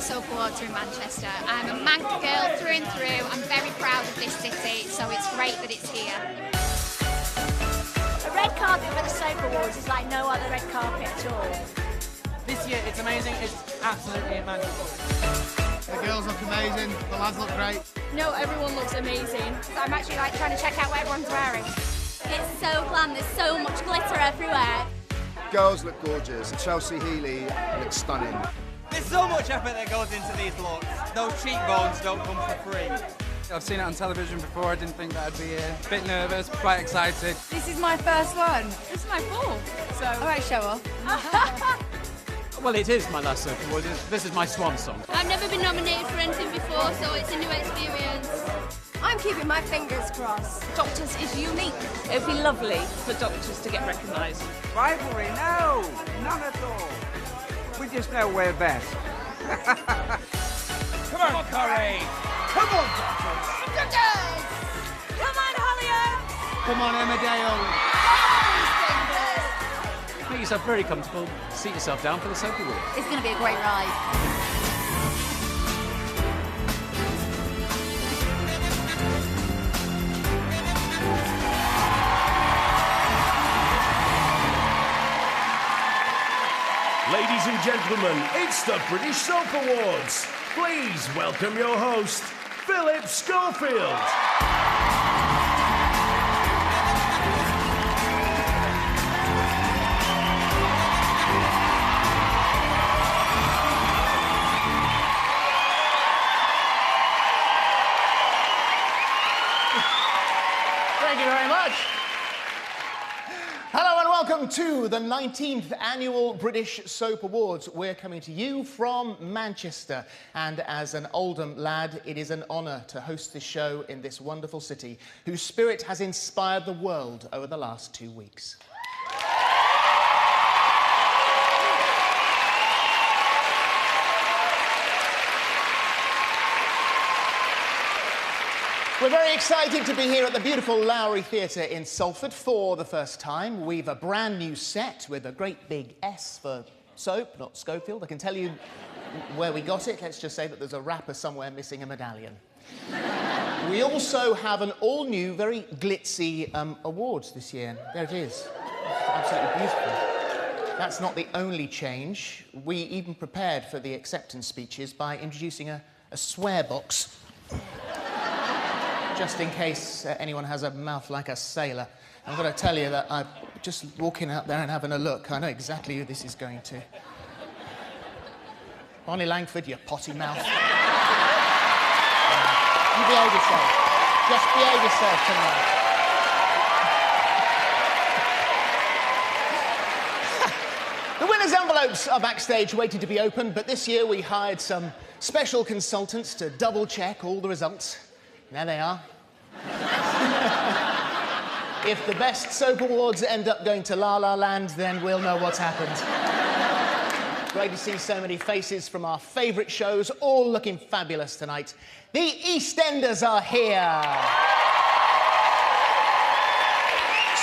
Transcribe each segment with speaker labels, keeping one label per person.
Speaker 1: Soap Awards are in Manchester. I'm a Manc girl through and through. I'm very proud of this city, so it's great that it's here.
Speaker 2: A red carpet for the Soap Awards is like no other red carpet at all.
Speaker 3: This year, it's amazing. It's absolutely magical.
Speaker 4: The girls look amazing. The lads look great.
Speaker 1: No, everyone looks amazing.
Speaker 2: I'm actually like trying to check out what everyone's wearing.
Speaker 1: It's so glam. There's so much glitter everywhere.
Speaker 5: Girls look gorgeous. Chelsea Healy looks stunning.
Speaker 3: There's so much effort that goes into these looks. Those cheekbones don't come for free.
Speaker 6: I've seen it on television before. I didn't think that I'd be here. A bit nervous, quite excited.
Speaker 7: This is my first one. This is my fourth. So I might show off.
Speaker 8: Well, it is my last Soap Awards. This is my swan song.
Speaker 1: I've never been nominated for anything before, so it's a new experience.
Speaker 7: I'm keeping my fingers crossed.
Speaker 9: Doctors is unique. It would be lovely for doctors to get recognised.
Speaker 10: Rivalry? No, none at all. We just know we're best.
Speaker 3: Come on, Corey!
Speaker 10: Come on, doctors!
Speaker 2: Doctors! Come on, Hollyoaks!
Speaker 4: Come on, Emmerdale.
Speaker 8: Make yourself very comfortable. Seat yourself down for the Soap Awards.
Speaker 7: It's going to be a great ride.
Speaker 11: Ladies and gentlemen, it's the British Soap Awards. Please welcome your host, Philip Schofield.
Speaker 4: Thank you very much. Hello and welcome to the 19th Annual British Soap Awards. We're coming to you from Manchester, and as an Oldham lad, it is an honour to host this show in this wonderful city, whose spirit has inspired the world over the last 2 weeks. We're very excited to be here at the beautiful Lowry Theatre in Salford for the first time. We've a brand new set with a great big S for soap, not Schofield. I can tell you where we got it. Let's just say that there's a rapper somewhere missing a medallion. We also have an all-new, very glitzy awards this year. There it is. Absolutely beautiful. That's not the only change. We even prepared for the acceptance speeches by introducing a swear box. Just in case anyone has a mouth like a sailor. I've got to tell you that I'm just walking out there and having a look. I know exactly who this is going to. Bonnie Langford, you potty mouth. You behave yourself. Just behave yourself tonight. The winners' envelopes are backstage waiting to be opened, but this year we hired some special consultants to double-check all the results. There they are. If the best soap awards end up going to La La Land, then we'll know what's happened. Great to see so many faces from our favourite shows, all looking fabulous tonight. The EastEnders are here.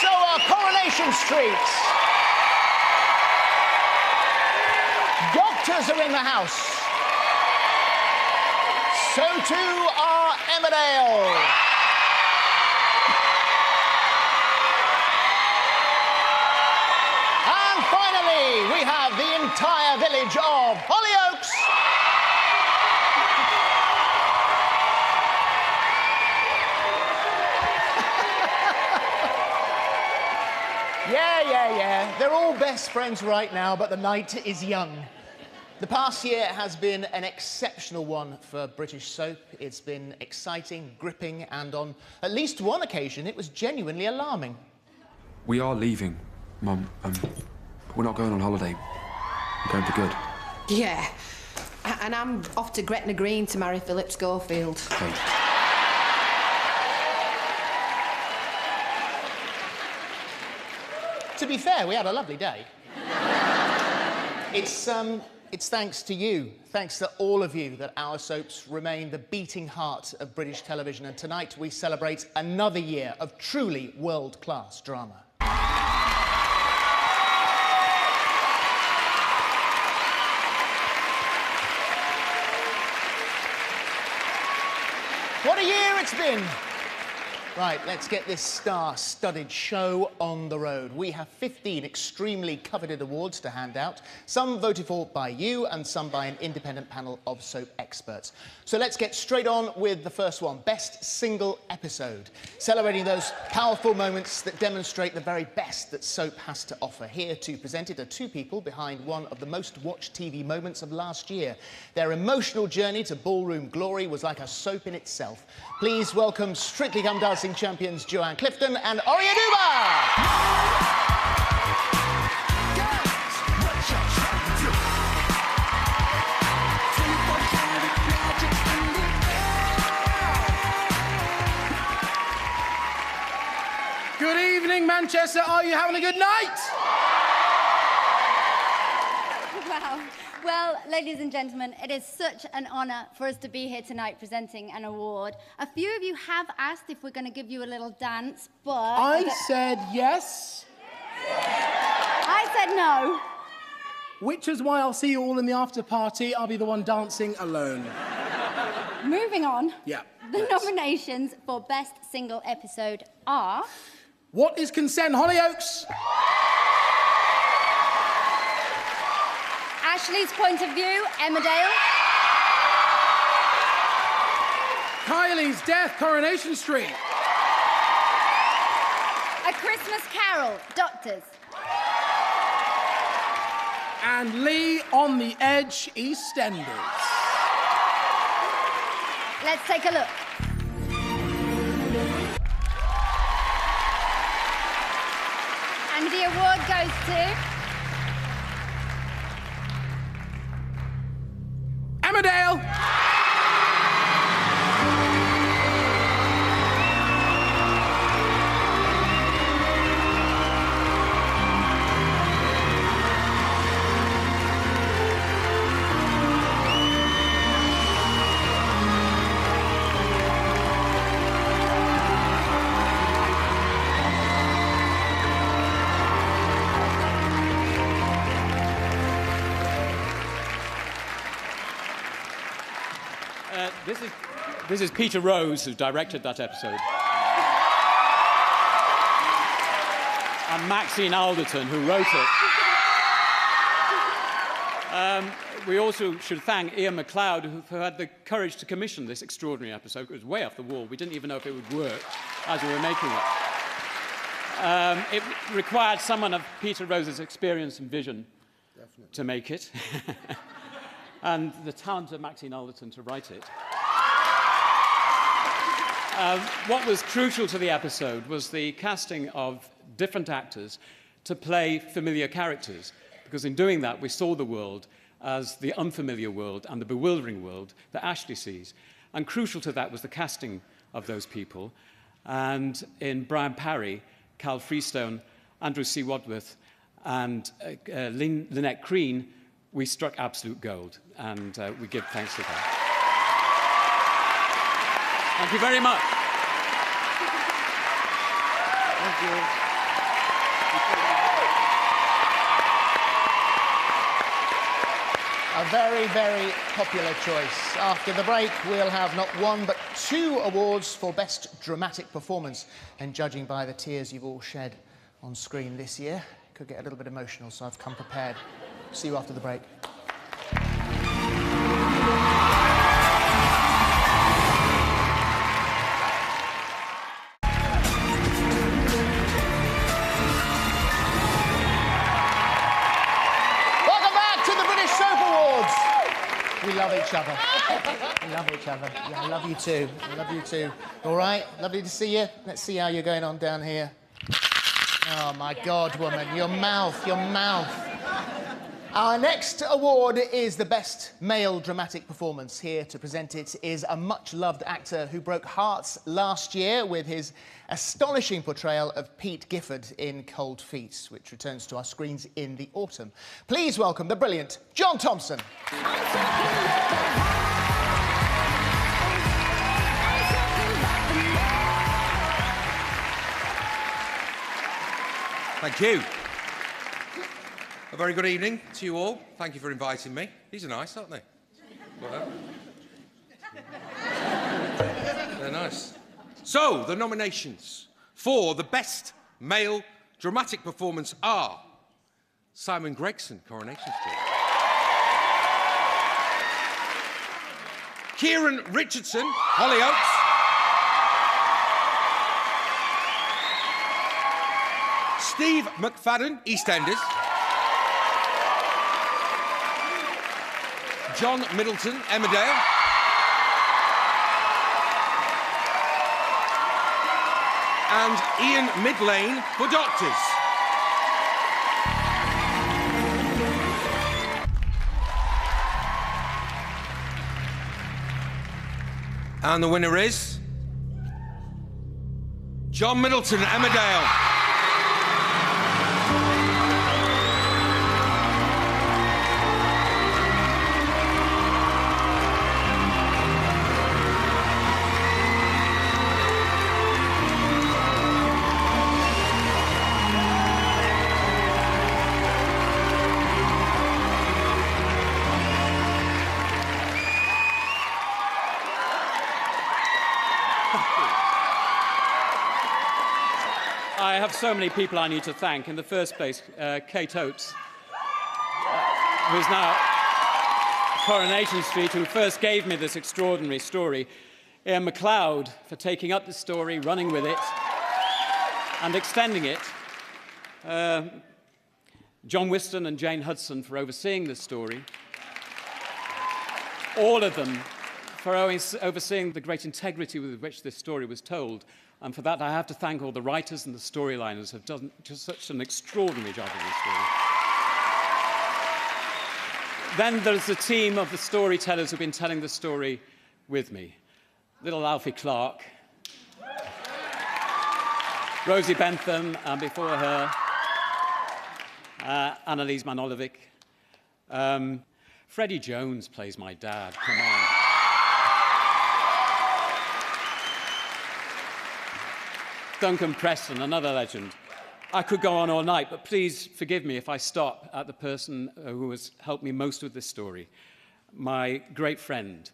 Speaker 4: So are Coronation Street. Doctors are in the house. So too are Emmerdale. And finally, we have the entire village of Hollyoaks. Yeah. They're all best friends right now, but the night is young. The past year has been an exceptional one for British soap. It's been exciting, gripping, and on at least one occasion, it was genuinely alarming.
Speaker 6: We are leaving, Mum. We're not going on holiday. We're going for good.
Speaker 7: Yeah. And I'm off to Gretna Green to marry Philip Schofield.
Speaker 6: Hey.
Speaker 4: To be fair, we had a lovely day. It's thanks to you, thanks to all of you, that our soaps remain the beating heart of British television. And tonight we celebrate another year of truly world-class drama. What a year it's been! Right, let's get this star-studded show on the road. We have 15 extremely coveted awards to hand out, some voted for by you and some by an independent panel of soap experts. So let's get straight on with the first one, Best Single Episode, celebrating those powerful moments that demonstrate the very best that soap has to offer. Here to present it are two people behind one of the most watched TV moments of last year. Their emotional journey to ballroom glory was like a soap in itself. Please welcome Strictly Come Dancing champions Joanne Clifton and Ori Aduba!
Speaker 12: Good evening, Manchester. Are you having a good night?
Speaker 13: Wow. Well, ladies and gentlemen, it is such an honour for us to be here tonight presenting an award. A few of you have asked if we're going to give you a little dance, but...
Speaker 12: I said yes.
Speaker 13: I said no.
Speaker 12: Which is why I'll see you all in the after party. I'll be the one dancing alone.
Speaker 13: Moving on.
Speaker 12: Yeah.
Speaker 13: The nominations for Best Single Episode are...
Speaker 12: What is Consent, Hollyoaks?
Speaker 13: Ashley's Point of View, Emmerdale.
Speaker 12: Kylie's Death, Coronation Street.
Speaker 13: A Christmas Carol, Doctors.
Speaker 12: And Lee on the Edge, EastEnders.
Speaker 13: Let's take a look. And the award goes to...
Speaker 12: Emmerdale!
Speaker 8: This is Peter Rose, who directed that episode. And Maxine Alderton, who wrote it. We also should thank Ian McLeod, who had the courage to commission this extraordinary episode. It was way off the wall. We didn't even know if it would work as we were making it. It required someone of Peter Rose's experience and vision to make it. And the talent of Maxine Alderton to write it. What was crucial to the episode was the casting of different actors to play familiar characters, because in doing that we saw the world as the unfamiliar world and the bewildering world that Ashley sees. And crucial to that was the casting of those people. And in Brian Parry, Cal Freestone, Andrew C. Wadsworth and Lynette Crean, we struck absolute gold, and we give thanks to that. Thank you very much. Thank you.
Speaker 4: A very, very popular choice. After the break, we'll have not one but two awards for Best Dramatic Performance. And judging by the tears you've all shed on screen this year, it could get a little bit emotional, so I've come prepared. See you after the break. We love each other. We love each other. Yeah, I love you too. I love you too. All right? Lovely to see you. Let's see how you're going on down here. Oh, my God, woman. Your mouth, your mouth. Our next award is the Best Male Dramatic Performance. Here to present it is a much-loved actor who broke hearts last year with his astonishing portrayal of Pete Gifford in Cold Feet, which returns to our screens in the autumn. Please welcome the brilliant John Thompson.
Speaker 14: Thank you. A very good evening to you all. Thank you for inviting me. These are nice, aren't they? Well, us. So, the nominations for the Best Male Dramatic Performance are Simon Gregson, Coronation Street. Kieran Richardson, Hollyoaks. Steve McFadden, EastEnders. John Middleton, Emmerdale. And Ian Midlane for Doctors. And the winner is John Middleton, Emmerdale.
Speaker 8: I have so many people I need to thank. In the first place, Kate Oates, who's now Coronation Street, who first gave me this extraordinary story. Ian MacLeod for taking up the story, running with it, and extending it. John Whiston and Jane Hudson for overseeing this story. All of them for overseeing the great integrity with which this story was told. And for that, I have to thank all the writers and the storyliners who have done just such an extraordinary job of this story. Then there's the team of the storytellers who've been telling the story with me. Little Alfie Clark, Rosie Bentham, and before her, Annalise Manolovic. Freddie Jones plays my dad, come on. Duncan Preston, another legend. I could go on all night, but please forgive me if I stop at the person who has helped me most with this story. My great friend,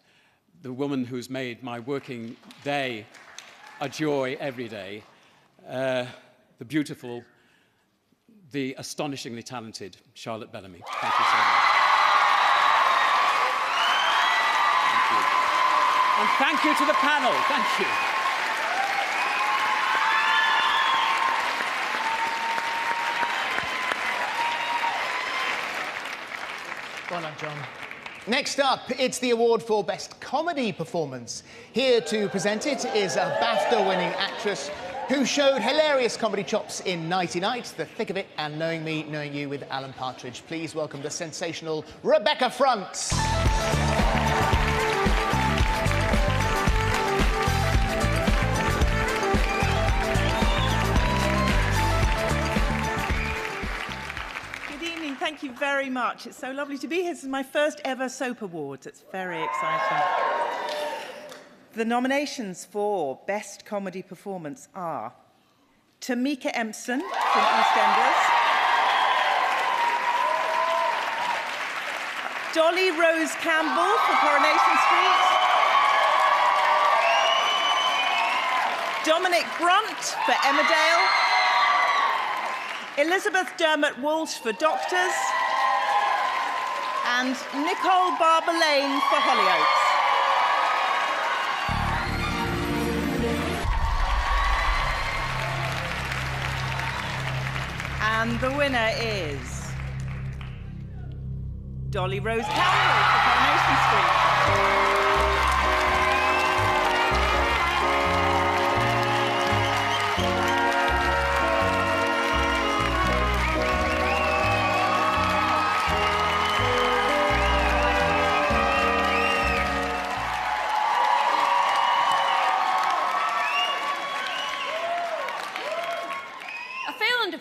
Speaker 8: the woman who's made my working day a joy every day, the beautiful, the astonishingly talented Charlotte Bellamy. Thank you so much. Thank you. And thank you to the panel. Thank you.
Speaker 4: Well done, John. Next up, it's the award for Best Comedy Performance. Here to present it is a BAFTA-winning actress who showed hilarious comedy chops in Nighty Night, The Thick of It, and Knowing Me, Knowing You with Alan Partridge. Please welcome the sensational Rebecca Front.
Speaker 15: Thank you very much. It's so lovely to be here. This is my first ever Soap Awards. It's very exciting. The nominations for Best Comedy Performance are Tamika Empson from EastEnders, Dolly Rose Campbell for Coronation Street, Dominic Brunt for Emmerdale, Elizabeth Dermot Walsh for Doctors, and Nicole Barber Lane for Hollyoaks. And the winner is Dolly Rose Campbell for Coronation Street.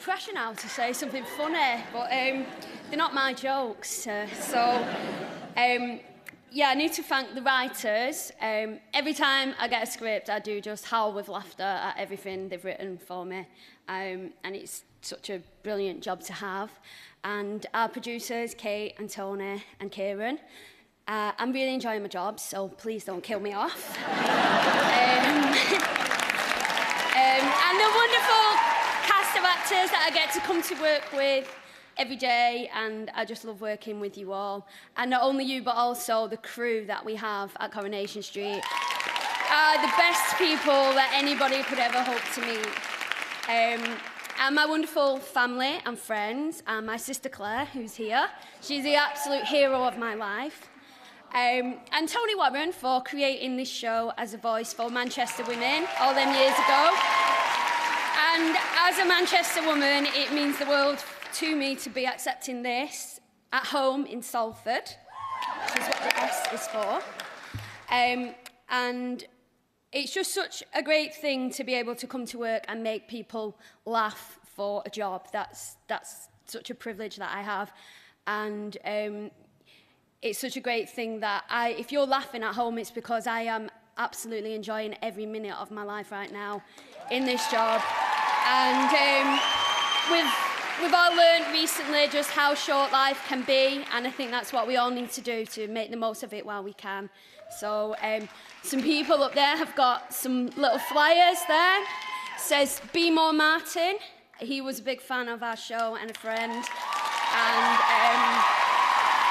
Speaker 16: Pressure now to say something funny, but they're not my jokes. Yeah, I need to thank the writers. Every time I get a script, I do just howl with laughter at everything they've written for me, and it's such a brilliant job to have. And our producers, Kate and Tony and Kieran. I'm really enjoying my job, so please don't kill me off. And the wonderful cast of actors that I get to come to work with every day, and I just love working with you all. And not only you, but also the crew that we have at Coronation Street are the best people that anybody could ever hope to meet. And my wonderful family and friends, and my sister Claire, who's here. She's the absolute hero of my life. And Tony Warren for creating this show as a voice for Manchester women all them years ago. And as a Manchester woman, it means the world to me to be accepting this at home in Salford, which is what the S is for. And it's just such a great thing to be able to come to work and make people laugh for a job. That's such a privilege that I have. And it's such a great thing that if you're laughing at home, it's because I am absolutely enjoying every minute of my life right now in this job. And we've all learned recently just how short life can be, and I think that's what we all need to do to make the most of it while we can. So some people up there have got some little flyers there. It says, "Be More Martin." He was a big fan of our show and a friend. And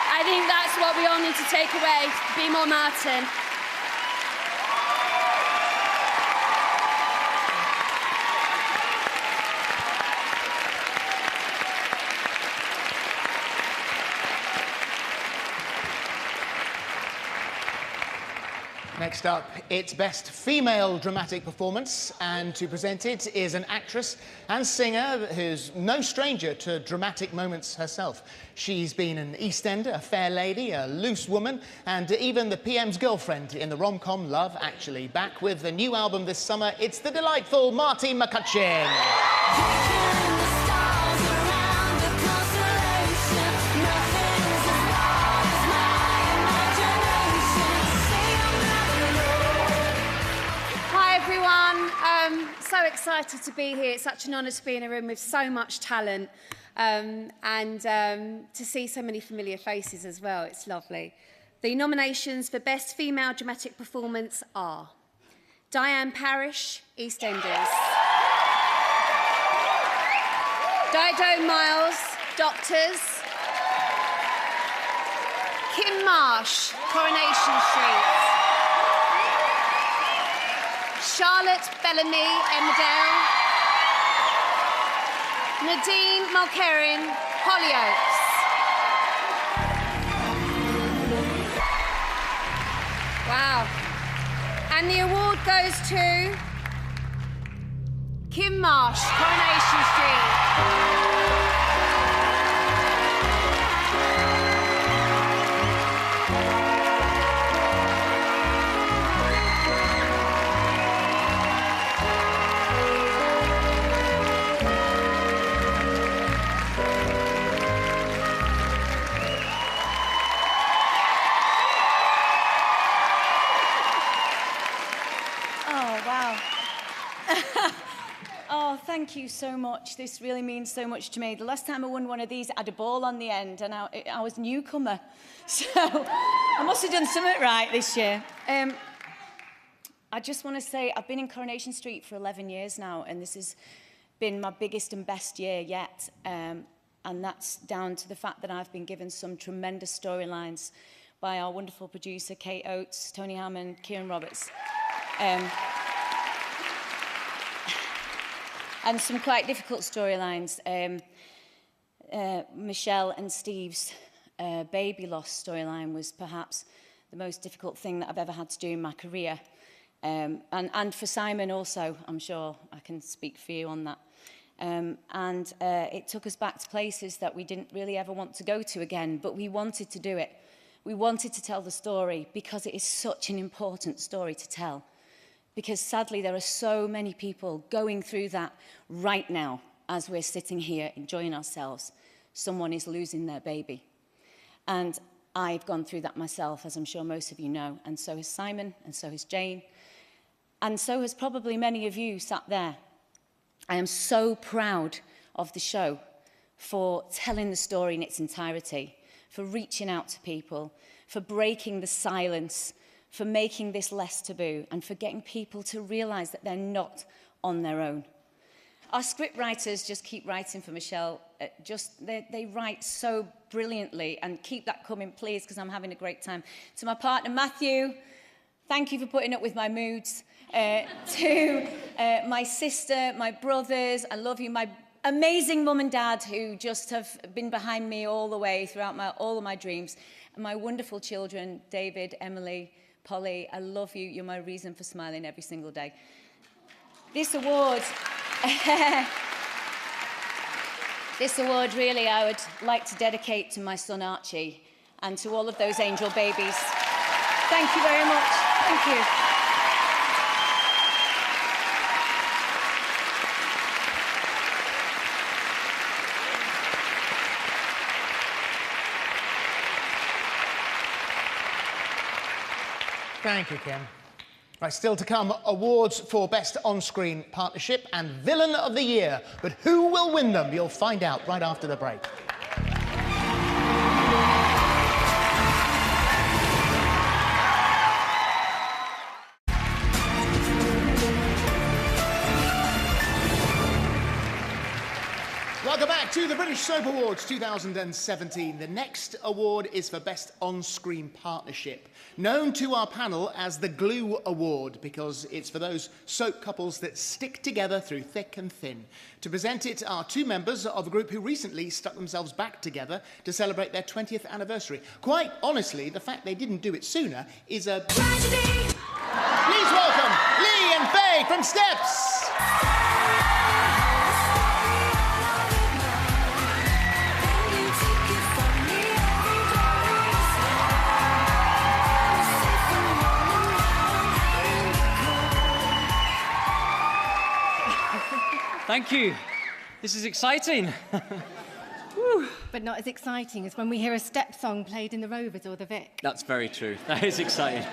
Speaker 16: I think that's what we all need to take away. Be more Martin.
Speaker 4: Next up, it's Best Female Dramatic Performance, and to present it is an actress and singer who's no stranger to dramatic moments herself. She's been an EastEnder, a fair lady, a loose woman, and even the PM's girlfriend in the rom-com Love Actually. Back with a new album this summer, it's the delightful Marty McCutcheon.
Speaker 17: So excited to be here. It's such an honour to be in a room with so much talent and to see so many familiar faces as well. It's lovely. The nominations for Best Female Dramatic Performance are Diane Parrish, EastEnders; Dido Miles, Doctors; Kim Marsh, Coronation Street; Charlotte Bellamy, Emmerdale; Nadine Mulcairn, Hollyoaks; wow. And the award goes to Kim Marsh, Coronation Street.
Speaker 9: Thank you so much. This really means so much to me. The last time I won one of these, I had a ball on the end, and I was a newcomer. So I must have done something right this year. I just want to say I've been in Coronation Street for 11 years now, and this has been my biggest and best year yet. And that's down to the fact that I've been given some tremendous storylines by our wonderful producer, Kate Oates, Tony Hammond, Kieran Roberts. And some quite difficult storylines. Michelle and Steve's baby loss storyline was perhaps the most difficult thing that I've ever had to do in my career. And for Simon also, I'm sure I can speak for you on that. It took us back to places that we didn't really ever want to go to again, but we wanted to do it. We wanted to tell the story because it is such an important story to tell. Because sadly, there are so many people going through that right now as we're sitting here enjoying ourselves. Someone is losing their baby. And I've gone through that myself, as I'm sure most of you know. And so has Simon, and so has Jane. And so has probably many of you sat there. I am so proud of the show for telling the story in its entirety, for reaching out to people, for breaking the silence, for making this less taboo, and for getting people to realise that they're not on their own. Our script writers just keep writing for Michelle. They write so brilliantly, and keep that coming, please, because I'm having a great time. To my partner, Matthew, thank you for putting up with my moods. To my sister, my brothers, I love you. My amazing mum and dad who just have been behind me all the way throughout all of my dreams. And my wonderful children, David, Emily, Polly, I love you. You're my reason for smiling every single day. This award... This award, really, I would like to dedicate to my son, Archie, and to all of those angel babies. Thank you very much. Thank you.
Speaker 4: Thank you, Kim. Right, still to come, awards for Best On-Screen Partnership and Villain of the Year. But who will win them? You'll find out right after the break. Welcome back to the British Soap Awards 2017. The next award is for Best On-Screen Partnership, known to our panel as the Glue Award, because it's for those soap couples that stick together through thick and thin. To present it are two members of a group who recently stuck themselves back together to celebrate their 20th anniversary. Quite honestly, the fact they didn't do it sooner is a tragedy. Please welcome Lee and Faye from Steps.
Speaker 18: Thank you. This is exciting.
Speaker 19: But not as exciting as when we hear a step song played in the Rovers or the Vic.
Speaker 18: That's very true. That is exciting.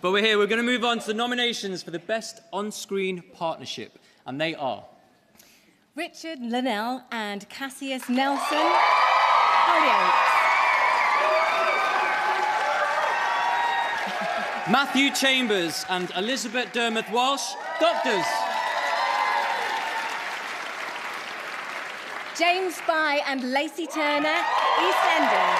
Speaker 18: But we're here. We're going to move on to the nominations for the Best On-Screen Partnership. And they are...
Speaker 19: Richard Linnell and Cassius Nelson, Hollyoaks.
Speaker 18: Matthew Chambers and Elizabeth Dermot Walsh, Doctors.
Speaker 19: James Spy and Lacey Turner, EastEnders.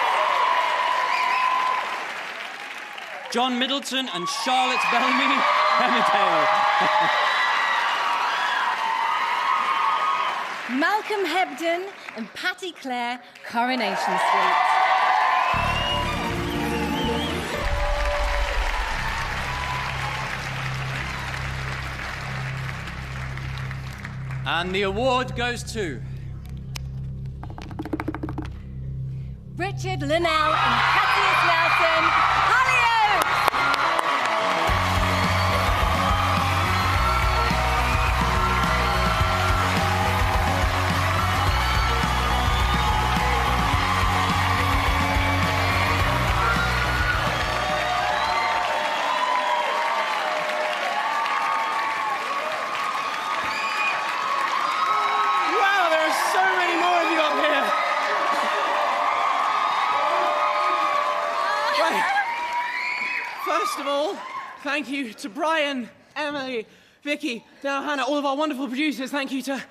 Speaker 18: John Middleton and Charlotte Bellamy, Emmerdale.
Speaker 19: Malcolm Hebden and Patty Clare, Coronation Street.
Speaker 18: And the award goes to...
Speaker 19: Richard Linnell and Cassius Nelson, Hollyoaks!
Speaker 18: Wow, there are so many more of you up here.
Speaker 20: First of all, thank you to Brian, Emily, Vicky, Dale, Hannah, all of our wonderful producers. Thank you to...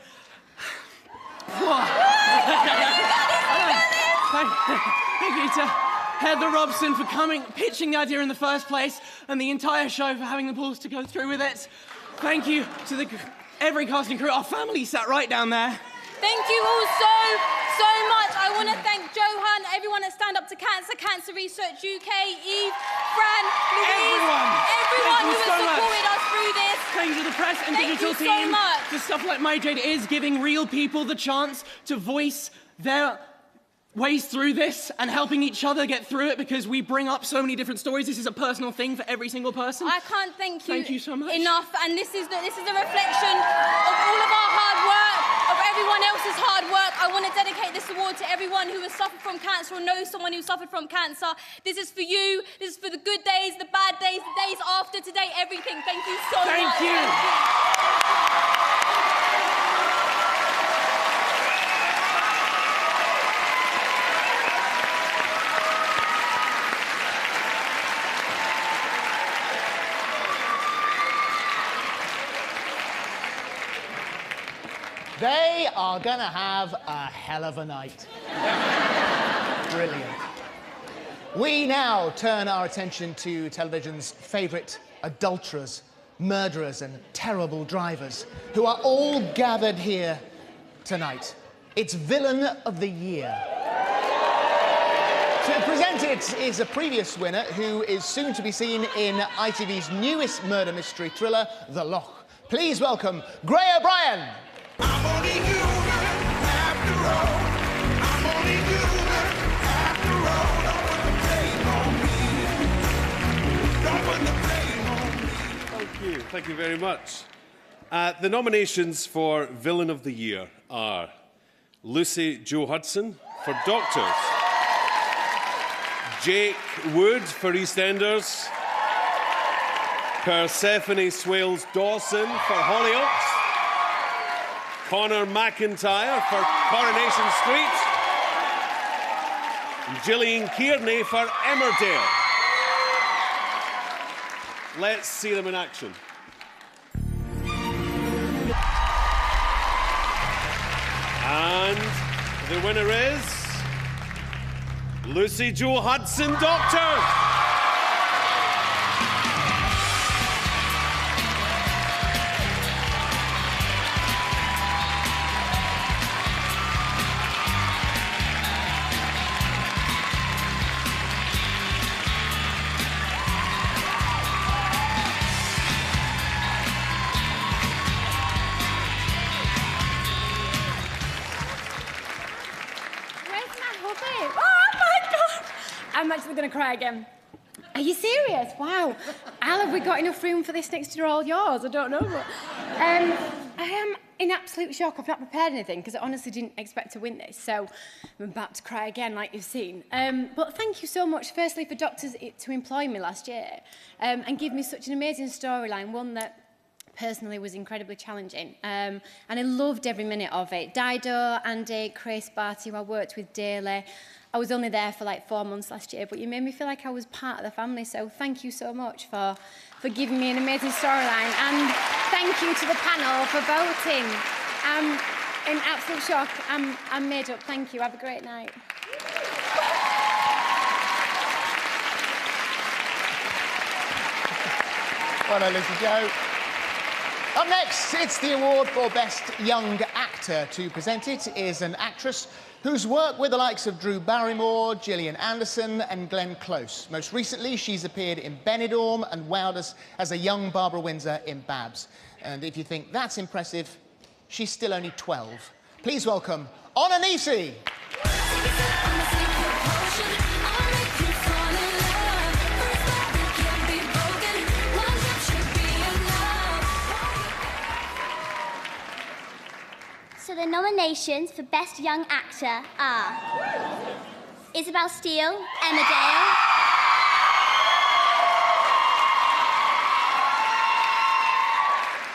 Speaker 20: Thank you to Heather Robson for pitching the idea in the first place, and the entire show for having the balls to go through with it. Thank you to every casting crew. Our family sat right down there.
Speaker 21: Thank you all so much. I want to thank Johan, everyone at Stand Up to Cancer, Cancer Research UK, Eve, Fran, Louise, everyone who has supported us through this.
Speaker 20: Thank you to the press and digital team.
Speaker 21: Thank you so much.
Speaker 20: The stuff like My Jade is giving real people the chance to voice their ways through this and helping each other get through it, because we bring up so many different stories. This is a personal thing for every single person.
Speaker 21: I can't thank you
Speaker 20: so much.
Speaker 21: enough, and this is a reflection of all of our hard work, of everyone else's hard work. I want to dedicate this award to everyone who has suffered from cancer or knows someone who suffered from cancer. This is for you. This is for the good days, the bad days, the days after today, everything. Thank you so much.
Speaker 20: Thank you.
Speaker 4: They are going to have a hell of a night. Brilliant. We now turn our attention to television's favourite adulterers, murderers and terrible drivers, who are all gathered here tonight. It's Villain of the Year. To present it is a previous winner who is soon to be seen in ITV's newest murder mystery thriller, The Loch. Please welcome Gray O'Brien.
Speaker 5: I'm only human after all. I'm only human after all. Don't put the blame on me. Don't put the blame on me.
Speaker 22: Thank you. Thank you very much. The nominations for Villain of the Year are Lucy Jo Hudson for Doctors, Jake Wood for EastEnders, Persephone Swales Dawson for Hollyoaks, Conor McIntyre for Coronation Street, and Gillian Kearney for Emmerdale. Let's see them in action. And the winner is Lucy Jo Hudson, Doctor.
Speaker 19: I'm actually going to cry again. Are you serious? Wow. Al, have we got enough room for this next to all yours? I don't know. But, I am in absolute shock. I've not prepared anything because I honestly didn't expect to win this. So I'm about to cry again, like you've seen. But thank you so much, firstly, for Doctors to employ me last year and give me such an amazing storyline, one that personally was incredibly challenging. And I loved every minute of it. Dido, Andy, Chris, Barty, who I worked with daily. I was only there for like 4 months last year, but you made me feel like I was part of the family. So thank you so much for giving me an amazing storyline. And thank you to the panel for voting. I'm in absolute shock. I'm made up. Thank you. Have a great night.
Speaker 4: Well done, Lucy Jo. Up next, it's the award for Best Young Actor. To present it is an actress who's worked with the likes of Drew Barrymore, Gillian Anderson and Glenn Close. Most recently, she's appeared in Benidorm and wowed us as a young Barbara Windsor in Babs. And if you think that's impressive, she's still only 12. Please welcome Honor Nisi.
Speaker 23: So the nominations for Best Young Actor are Isabel Steele, Emmerdale,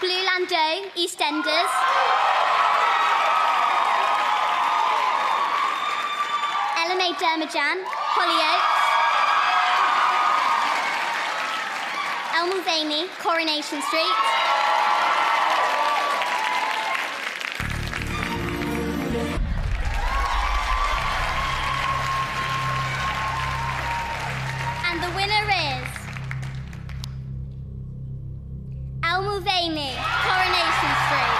Speaker 23: Blue Landau, EastEnders, Ella Mae Dermajan, Hollyoaks, El Mulvaney, Coronation Street, and the winner is El Mulvaney, Coronation Street.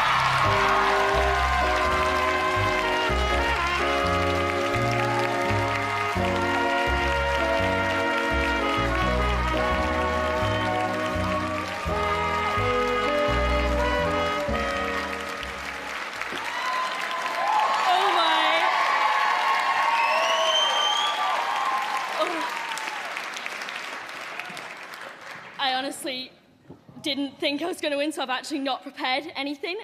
Speaker 21: I honestly didn't think I was going to win, so I've actually not prepared anything.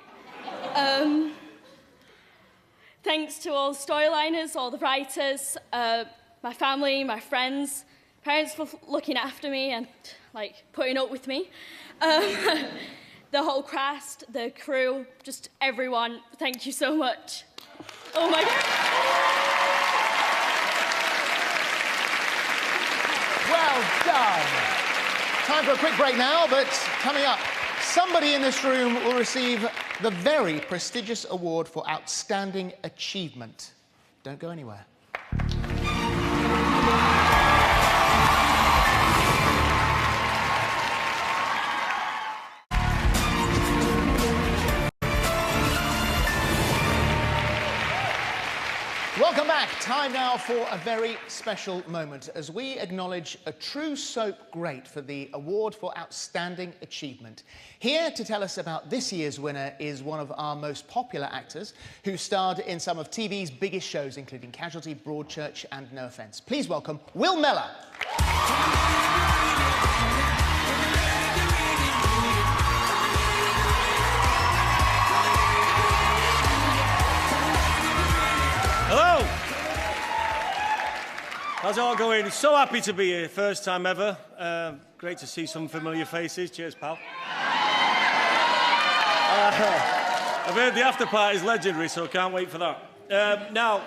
Speaker 21: Thanks to all the storyliners, all the writers, my family, my friends, parents for looking after me and, like, putting up with me. The whole cast, the crew, just everyone, thank you so much. Oh my God.
Speaker 4: Well done. Time for a quick break now, but coming up, somebody in this room will receive the very prestigious award for Outstanding Achievement. Don't go anywhere. Welcome back. Time now for a very special moment as we acknowledge a true soap great for the award for Outstanding Achievement. Here to tell us about this year's winner is one of our most popular actors who starred in some of TV's biggest shows, including Casualty, Broadchurch and No Offence. Please welcome Will Mellor.
Speaker 1: Hello! How's it all going? So happy to be here, first time ever. Great to see some familiar faces. Cheers, pal. I've heard the after party is legendary, so I can't wait for that. Now,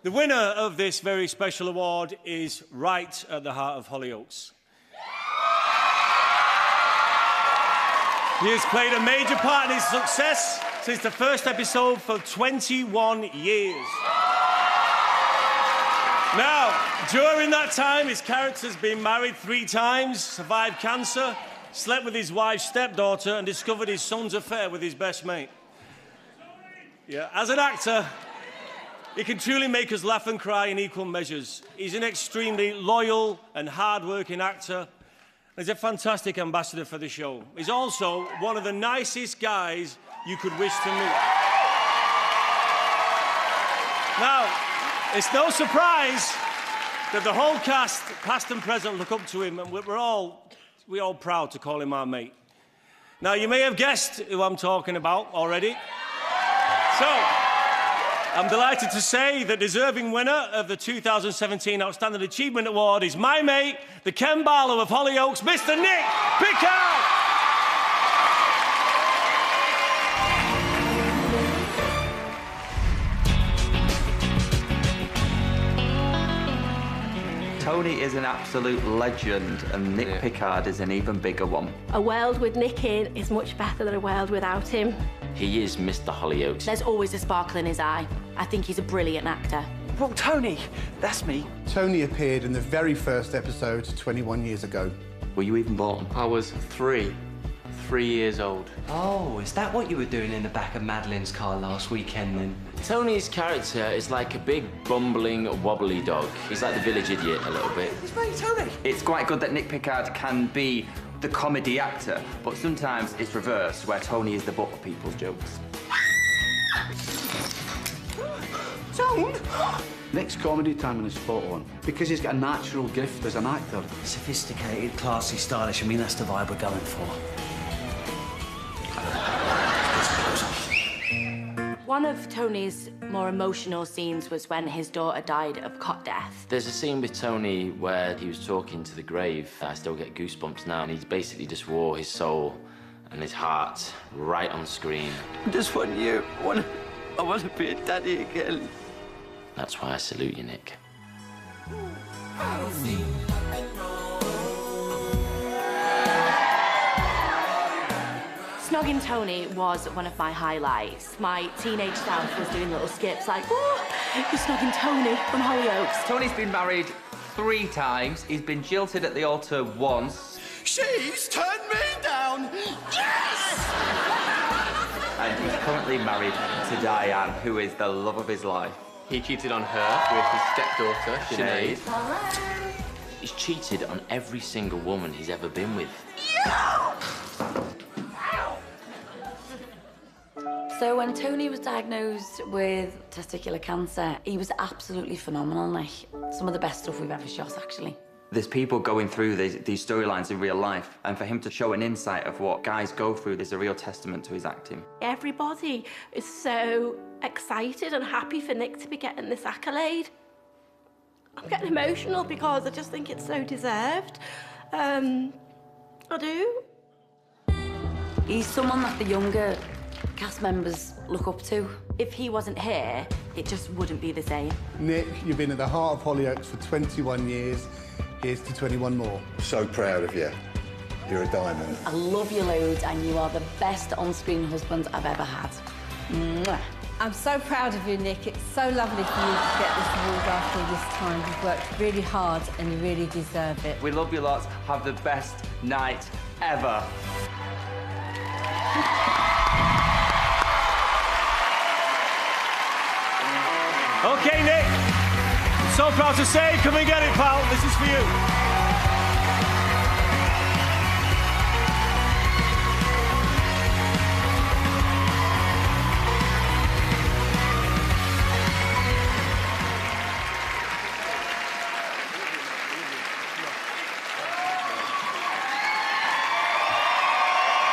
Speaker 1: the winner of this very special award is right at the heart of Hollyoaks. He has played a major part in his success since the first episode for 21 years. Now, during that time, his character's been married 3 times, survived cancer, slept with his wife's stepdaughter, and discovered his son's affair with his best mate. Yeah, as an actor, he can truly make us laugh and cry in equal measures. He's an extremely loyal and hard-working actor. He's a fantastic ambassador for the show. He's also one of the nicest guys you could wish to meet. Now, it's no surprise that the whole cast, past and present, look up to him, and we're all proud to call him our mate. Now, you may have guessed who I'm talking about already. So, I'm delighted to say the deserving winner of the 2017 Outstanding Achievement Award is my mate, the Ken Barlow of Hollyoaks, Mr. Nick Pickard!
Speaker 3: Tony is an absolute legend, and Nick Pickard is an even bigger one.
Speaker 10: A world with Nick in is much better than a world without him.
Speaker 24: He is Mr. Hollyoaks.
Speaker 10: There's always a sparkle in his eye. I think he's a brilliant actor.
Speaker 25: Well, Tony, that's me. Tony appeared in the very first episode 21 years ago.
Speaker 24: Were you even born?
Speaker 26: I was 3 years old.
Speaker 27: Oh, is that what you were doing in the back of Madeline's car last weekend then?
Speaker 24: Tony's character is like a big, bumbling, wobbly dog. He's like the village idiot a little bit.
Speaker 25: It's me, Tony.
Speaker 3: It's quite good that Nick Pickard can be the comedy actor, but sometimes it's reversed, where Tony is the butt of people's jokes.
Speaker 25: Tone?
Speaker 28: Nick's comedy timing is spot on, because he's got a natural gift as an actor.
Speaker 27: Sophisticated, classy, stylish. I mean, that's the vibe we're going for.
Speaker 10: One of Tony's more emotional scenes was when his daughter died of cot death.
Speaker 24: There's a scene with Tony where he was talking to the grave. I still get goosebumps now, and he basically just wore his soul and his heart right on screen.
Speaker 27: I just want you. I want to be a daddy again.
Speaker 24: That's why I salute you, Nick.
Speaker 10: Snogging Tony was one of my highlights. My teenage self was doing little skips like, oh, you're snogging Tony from Hollyoaks.
Speaker 3: Tony's been married 3 times. He's been jilted at the altar once.
Speaker 25: She's turned me down! Yes!
Speaker 3: And he's currently married to Diane, who is the love of his life.
Speaker 26: He cheated on her with his stepdaughter, Sinead.
Speaker 24: He's cheated on every single woman he's ever been with.
Speaker 9: So when Tony was diagnosed with testicular cancer, he was absolutely phenomenal. Like, some of the best stuff we've ever shot, actually.
Speaker 3: There's people going through these storylines in real life, and for him to show an insight of what guys go through, there's a real testament to his acting.
Speaker 10: Everybody is so excited and happy for Nick to be getting this accolade. I'm getting emotional because I just think it's so deserved. I do.
Speaker 9: He's someone that the younger cast members look up to.
Speaker 10: If he wasn't here, it just wouldn't be the same.
Speaker 25: Nick, you've been at the heart of Hollyoaks for 21 years. Here's to 21 more.
Speaker 29: So proud of you.
Speaker 2: You're a diamond.
Speaker 6: I love you loads, and you are the best on-screen husband I've ever had. Mwah.
Speaker 7: I'm so proud of you, Nick. It's so lovely for you to get this award after all this time. You've worked really hard and you really deserve it.
Speaker 3: We love you lots. Have the best night ever.
Speaker 1: OK, Nick. I'm so proud to say, come and get it, pal. This is for you.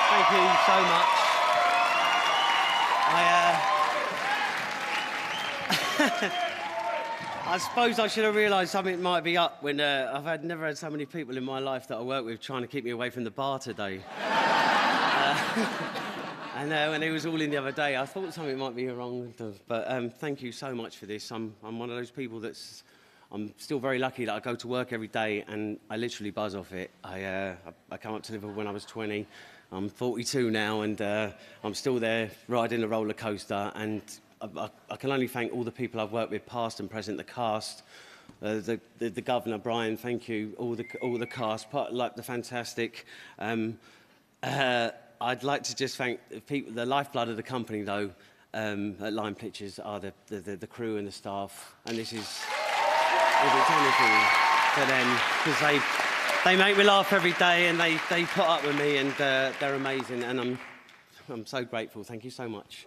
Speaker 8: Thank you so much. I suppose I should have realised something might be up when I've never had so many people in my life that I work with trying to keep me away from the bar today. And when it was all in the other day, I thought something might be wrong. But thank you so much for this. I'm one of those people I'm still very lucky that I go to work every day and I literally buzz off it. I came up to Liverpool when I was 20. I'm 42 now, and I'm still there riding a roller coaster. And I can only thank all the people I've worked with, past and present, the cast, the governor, Brian. Thank you, all the cast, like the fantastic. I'd like to just thank the people, the lifeblood of the company, though. At Lime Pictures are the crew and the staff, and this is if it's anything for them, because they make me laugh every day, and they put up with me, and they're amazing, and I'm so grateful. Thank you so much.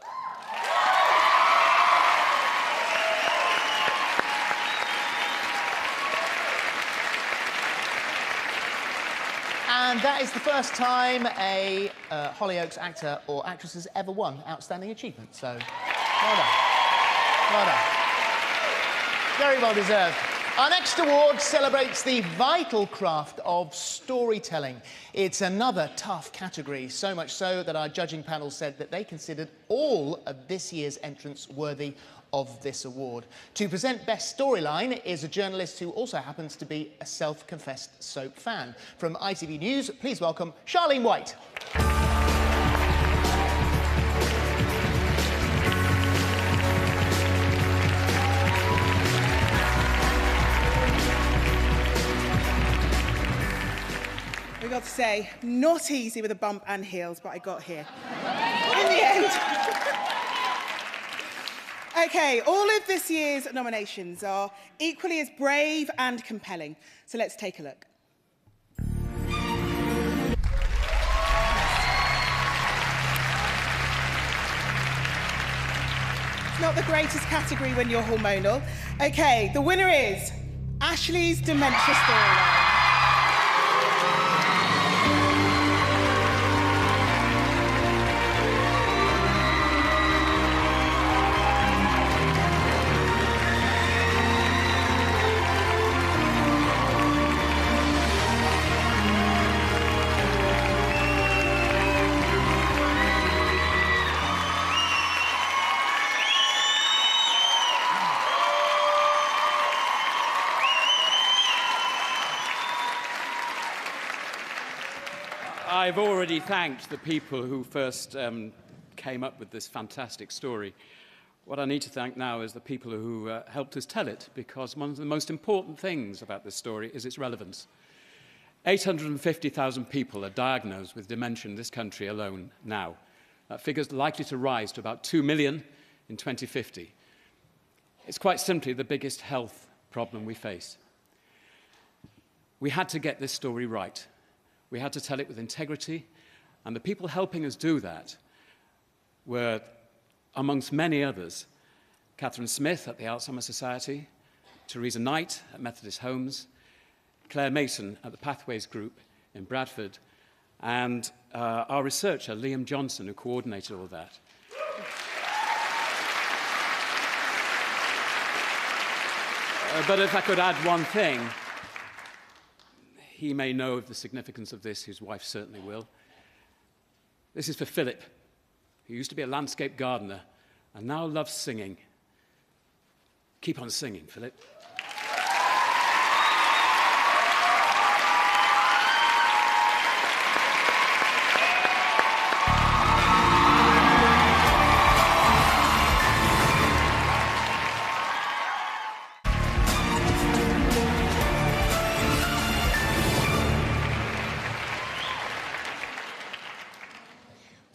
Speaker 4: And that is the first time a Hollyoaks actor or actress has ever won Outstanding Achievement. So, well done. Well done. Very well deserved. Our next award celebrates the vital craft of storytelling. It's another tough category, so much so that our judging panel said that they considered all of this year's entrants worthy of this award. To present Best Storyline is a journalist who also happens to be a self-confessed soap fan. From ITV News, please welcome Charlene White.
Speaker 11: We got to say, not easy with a bump and heels, but I got here. In the end. OK, all of this year's nominations are equally as brave and compelling. So let's take a look. It's not the greatest category when you're hormonal. OK, the winner is Ashley's Dementia Storyline.
Speaker 12: I've already thanked the people who first came up with this fantastic story. What I need to thank now is the people who helped us tell it, because one of the most important things about this story is its relevance. 850,000 people are diagnosed with dementia in this country alone now. That figure's likely to rise to about 2 million in 2050. It's quite simply the biggest health problem we face. We had to get this story right. We had to tell it with integrity, and the people helping us do that were, amongst many others, Catherine Smith at the Alzheimer's Society, Teresa Knight at Methodist Homes, Claire Mason at the Pathways Group in Bradford, and our researcher, Liam Johnson, who coordinated all that. But if I could add one thing, he may know of the significance of this, his wife certainly will. This is for Philip, who used to be a landscape gardener and now loves singing. Keep on singing, Philip.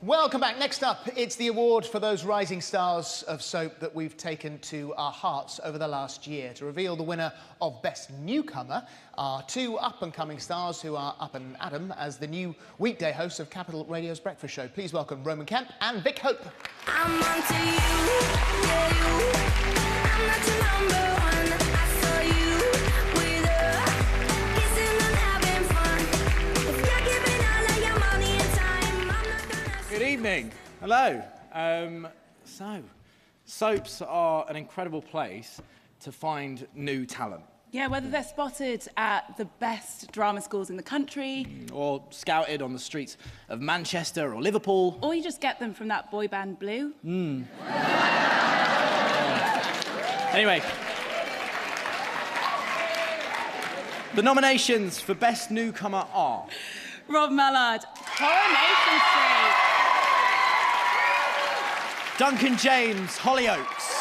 Speaker 4: Welcome back. Next up, it's the award for those rising stars of soap that we've taken to our hearts over the last year. To reveal the winner of Best Newcomer are two up-and-coming stars who are up and at 'em as the new weekday hosts of Capital Radio's Breakfast Show. Please welcome Roman Kemp and Vic Hope.
Speaker 5: I'm onto you, yeah, you. I'm not your number one. I saw you with her, kissing and having fun. If you're giving all of your money and time, I'm not gonna.
Speaker 2: Good evening. Hello. Soaps are an incredible place to find new talent.
Speaker 13: Yeah, whether they're spotted at the best drama schools in the country,
Speaker 2: Or scouted on the streets of Manchester or Liverpool.
Speaker 13: or you just get them from that boy band Blue.
Speaker 2: Anyway. The nominations for Best Newcomer are...
Speaker 13: Rob Mallard, Coronation Street.
Speaker 2: Duncan James, Hollyoaks.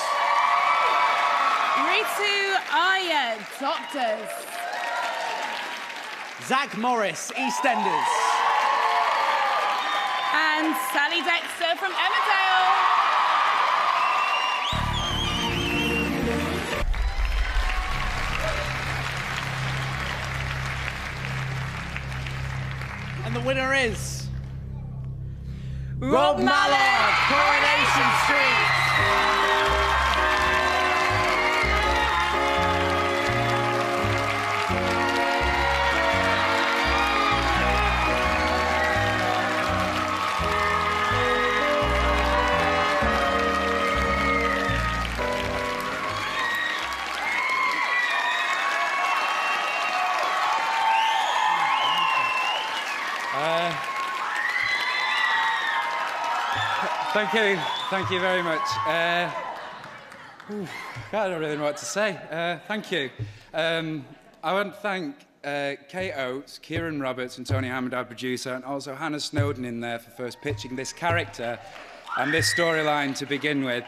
Speaker 13: Ritu Iyer, Doctors.
Speaker 2: Zach Morris, EastEnders.
Speaker 13: And Sally Dexter from Emmerdale.
Speaker 2: And the winner is...
Speaker 13: Rob Mallard,
Speaker 2: Coronation Street.
Speaker 14: Thank you very much. I don't really know what to say. Thank you. I want to thank Kate Oates, Kieran Roberts and Tony Hammond, our producer, and also Hannah Snowden in there for first pitching this character and this storyline to begin with.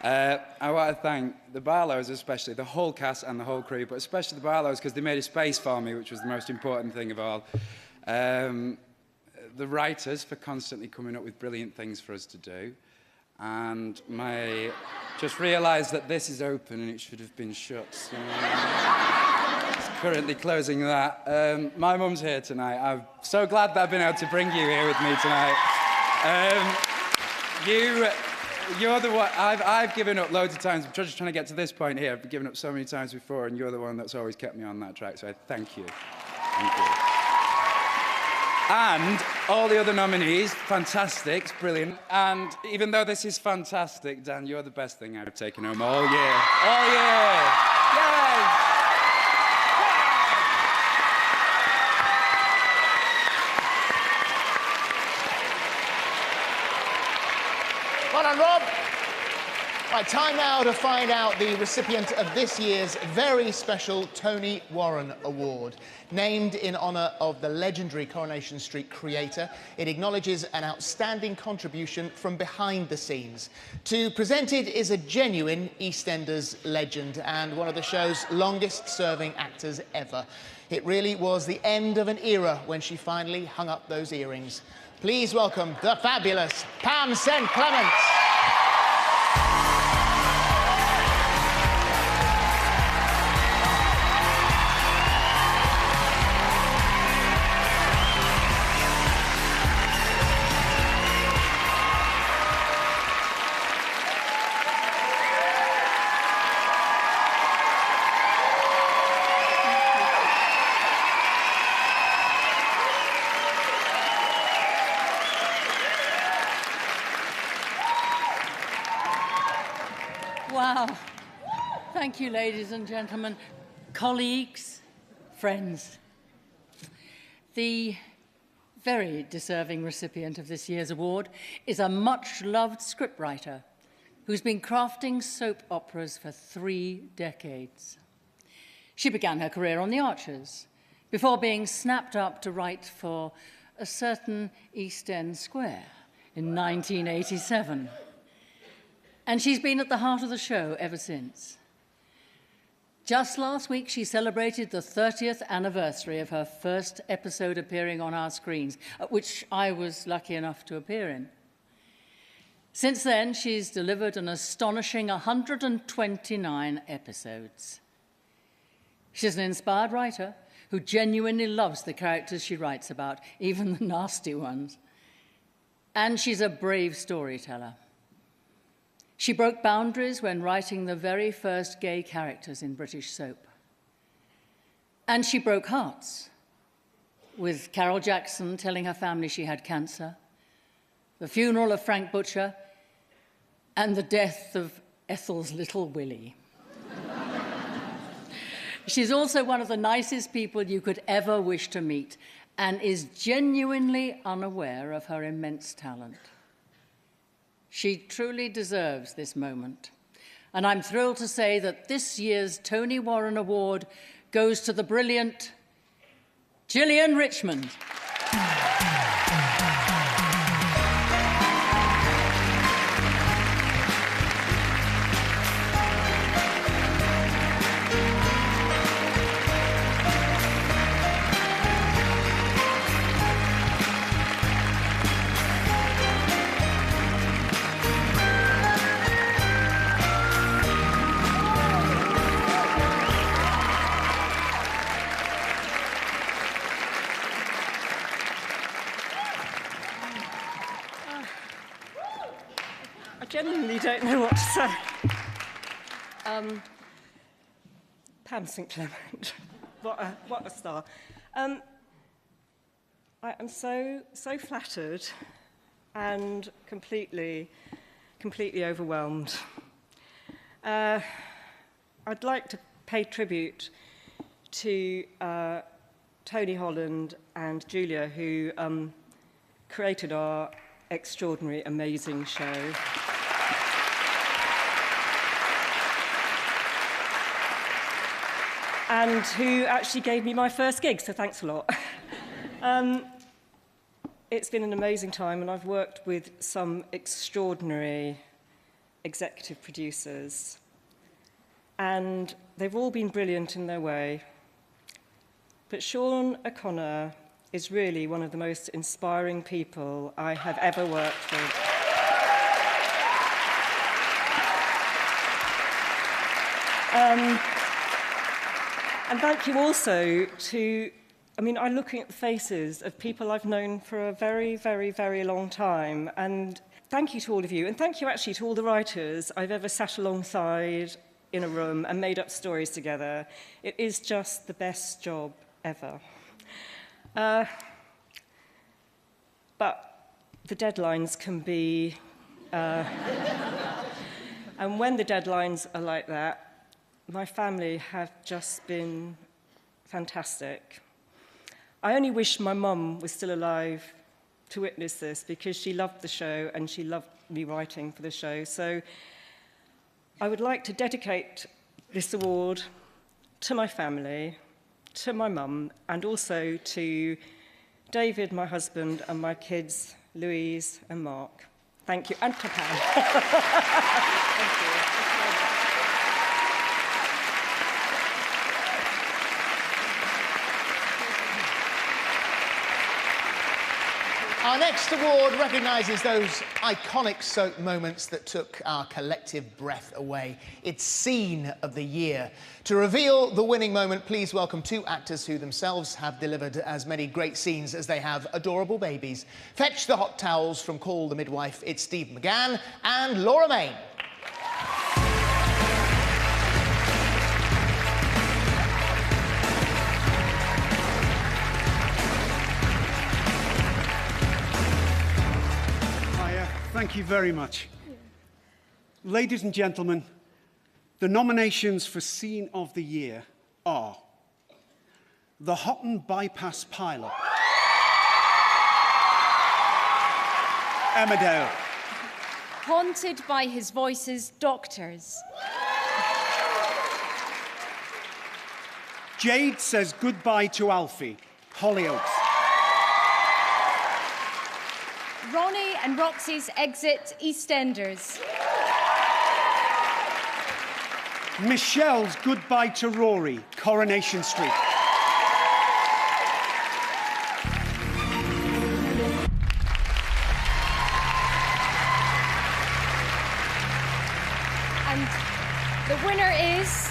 Speaker 14: I want to thank the Barlows, especially, the whole cast and the whole crew, but especially the Barlows because they made a space for me, which was the most important thing of all. The writers for constantly coming up with brilliant things for us to do. And just realised that this is open and it should have been shut. So, it's currently closing that. My mum's here tonight. I'm so glad that I've been able to bring you here with me tonight. You're the one, I've given up loads of times. I'm just trying to get to this point here. I've given up so many times before, and you're the one that's always kept me on that track. So I thank you. Thank you. And all the other nominees, fantastic, it's brilliant. And even though this is fantastic, Dan, you're the best thing I've taken home all year. All year! Yay!
Speaker 4: Well done, Rob. Right, time now to find out the recipient of this year's very special Tony Warren Award. Named in honour of the legendary Coronation Street creator, it acknowledges an outstanding contribution from behind the scenes. To present it is a genuine EastEnders legend and one of the show's longest-serving actors ever. It really was the end of an era when she finally hung up those earrings. Please welcome the fabulous Pam St. Clements.
Speaker 15: Wow. Thank you, ladies and gentlemen, colleagues, friends. The very deserving recipient of this year's award is a much-loved scriptwriter who's been crafting soap operas for 3 decades. She began her career on The Archers before being snapped up to write for A Certain East End Square in 1987. And she's been at the heart of the show ever since. Just last week, she celebrated the 30th anniversary of her first episode appearing on our screens, which I was lucky enough to appear in. Since then, she's delivered an astonishing 129 episodes. She's an inspired writer who genuinely loves the characters she writes about, even the nasty ones. And she's a brave storyteller. She broke boundaries when writing the very first gay characters in British soap. And she broke hearts, with Carol Jackson telling her family she had cancer, the funeral of Frank Butcher, and the death of Ethel's little Willie. She's also one of the nicest people you could ever wish to meet, and is genuinely unaware of her immense talent. She truly deserves this moment. And I'm thrilled to say that this year's Tony Warren Award goes to the brilliant Gillian Richmond.
Speaker 16: Genuinely don't know what to say. Pam St Clement, what a star. I am so flattered and completely overwhelmed. I'd like to pay tribute to Tony Holland and Julia, who created our extraordinary, amazing show. And who actually gave me my first gig, so thanks a lot. It's been an amazing time, and I've worked with some extraordinary executive producers, and they've all been brilliant in their way. But Sean O'Connor is really one of the most inspiring people I have ever worked with. And thank you also to, I'm looking at the faces of people I've known for a very, very, very long time. And thank you to all of you. And thank you actually to all the writers I've ever sat alongside in a room and made up stories together. It is just the best job ever. But the deadlines can be... and when the deadlines are like that, my family have just been fantastic. I only wish my mum was still alive to witness this, because she loved the show and she loved me writing for the show. So I would like to dedicate this award to my family, to my mum, and also to David, my husband, and my kids, Louise and Mark. Thank you. And to Pam. Thank you.
Speaker 4: Our next award recognises those iconic soap moments that took our collective breath away. It's Scene of the Year. To reveal the winning moment, please welcome two actors who themselves have delivered as many great scenes as they have adorable babies. Fetch the hot towels from Call the Midwife. It's Steve McGann and Laura Main.
Speaker 25: Thank you very much. Ladies and gentlemen, the nominations for Scene of the Year are The Hotton Bypass Pilot, Emmerdale,
Speaker 17: Haunted by His Voice's Doctors,
Speaker 25: Jade Says Goodbye to Alfie, Hollyoaks,
Speaker 17: Ronnie and Roxy's Exit, EastEnders,
Speaker 25: Michelle's Goodbye to Rory, Coronation Street,
Speaker 17: The winner is...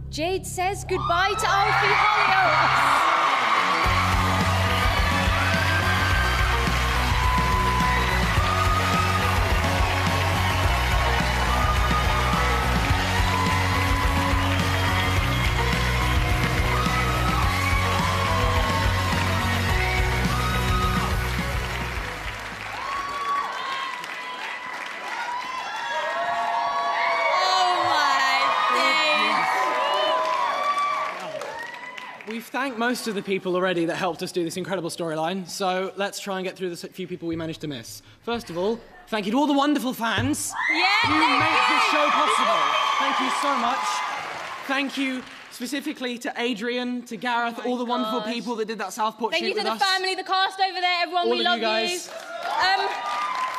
Speaker 17: Jade Says Goodbye to Alfie Hollyoaks.
Speaker 2: We've thanked most of the people already that helped us do this incredible storyline, so let's try and get through the few people we managed to miss. First of all, thank you to all the wonderful fans who make this show possible. Thank you so much. Thank you specifically to Adrian, to Gareth, all the wonderful people that did that Southport shoot
Speaker 9: Thank you
Speaker 2: with
Speaker 9: to
Speaker 2: us.
Speaker 9: the family, the cast over there, everyone,
Speaker 2: All
Speaker 9: we
Speaker 2: of
Speaker 9: love
Speaker 2: you guys.
Speaker 9: you.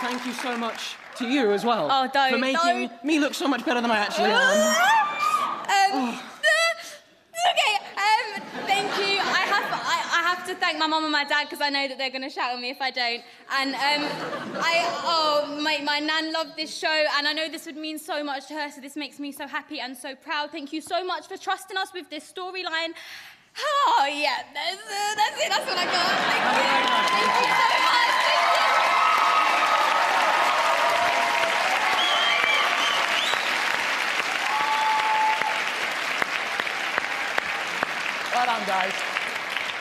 Speaker 2: Thank you so much to you as well.
Speaker 9: Oh, don't,
Speaker 2: for making me look so much better than I actually am.
Speaker 9: Thank you. I have to thank my mum and my dad because I know that they're going to shout at me if I don't. And my nan loved this show, and I know this would mean so much to her. So this makes me so happy and so proud. Thank you so much for trusting us with this storyline. Oh yeah, that's it. That's what I got. Thank you. Thank you so much. Thank you.
Speaker 4: Well done, guys.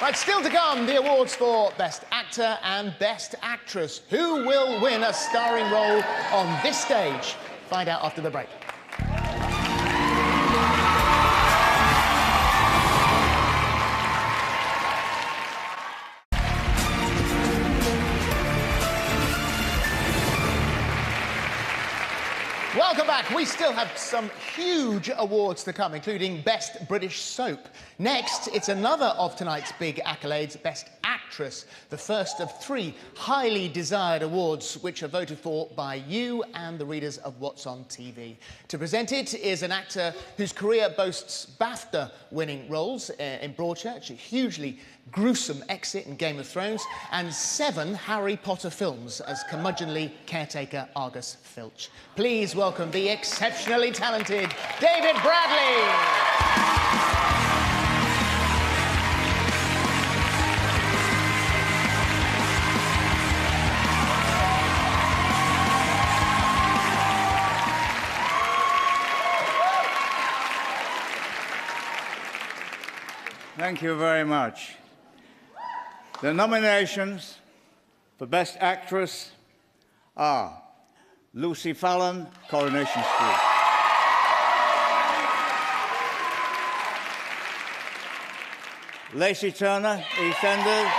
Speaker 4: Right, still to come, the awards for Best Actor and Best Actress. Who will win a starring role on this stage? Find out after the break. Welcome back. We still have some huge awards to come, including Best British Soap. Next, it's another of tonight's big accolades, Best Actress, the first of 3 highly desired awards which are voted for by you and the readers of What's on TV. To present it is an actor whose career boasts BAFTA-winning roles in Broadchurch, a hugely gruesome exit in Game of Thrones, and 7 Harry Potter films as curmudgeonly caretaker Argus Filch. Please welcome the exceptionally talented David Bradley.
Speaker 18: Thank you very much. The nominations for Best Actress are Lucy Fallon, Coronation Street; Lacey Turner, EastEnders;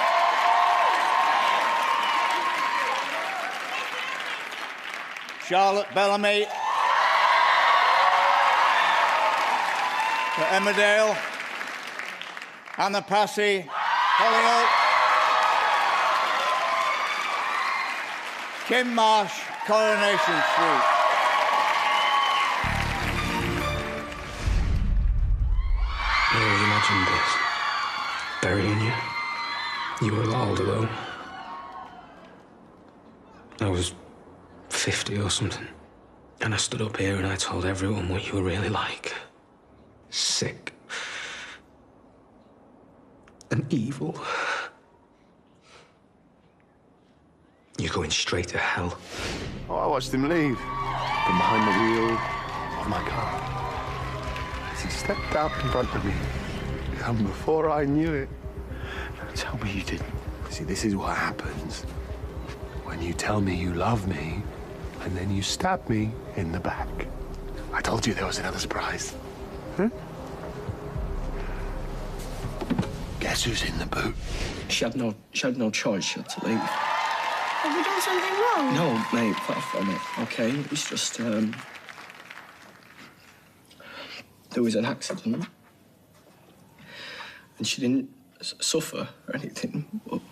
Speaker 18: Charlotte Bellamy for Emmerdale; Anna Passy, Hollyoaks; Kim Marsh, Coronation Street.
Speaker 19: Never imagined this. Burying you. You were a lot older, though. I was 50 or something. And I stood up here and I told everyone what you were really like. Sick. And evil. You're going straight to hell.
Speaker 20: Oh, I watched him leave from behind the wheel of my car. As he stepped out in front of me, and before I knew it, now tell me you didn't. See, this is what happens when you tell me you love me, and then you stab me in the back. I told you there was another surprise. Huh? Guess who's in the boot?
Speaker 19: She had no choice. She had to leave.
Speaker 10: Have we done something wrong?
Speaker 19: No, mate, far from it. Okay, it was just there was an accident, and she didn't suffer or anything. But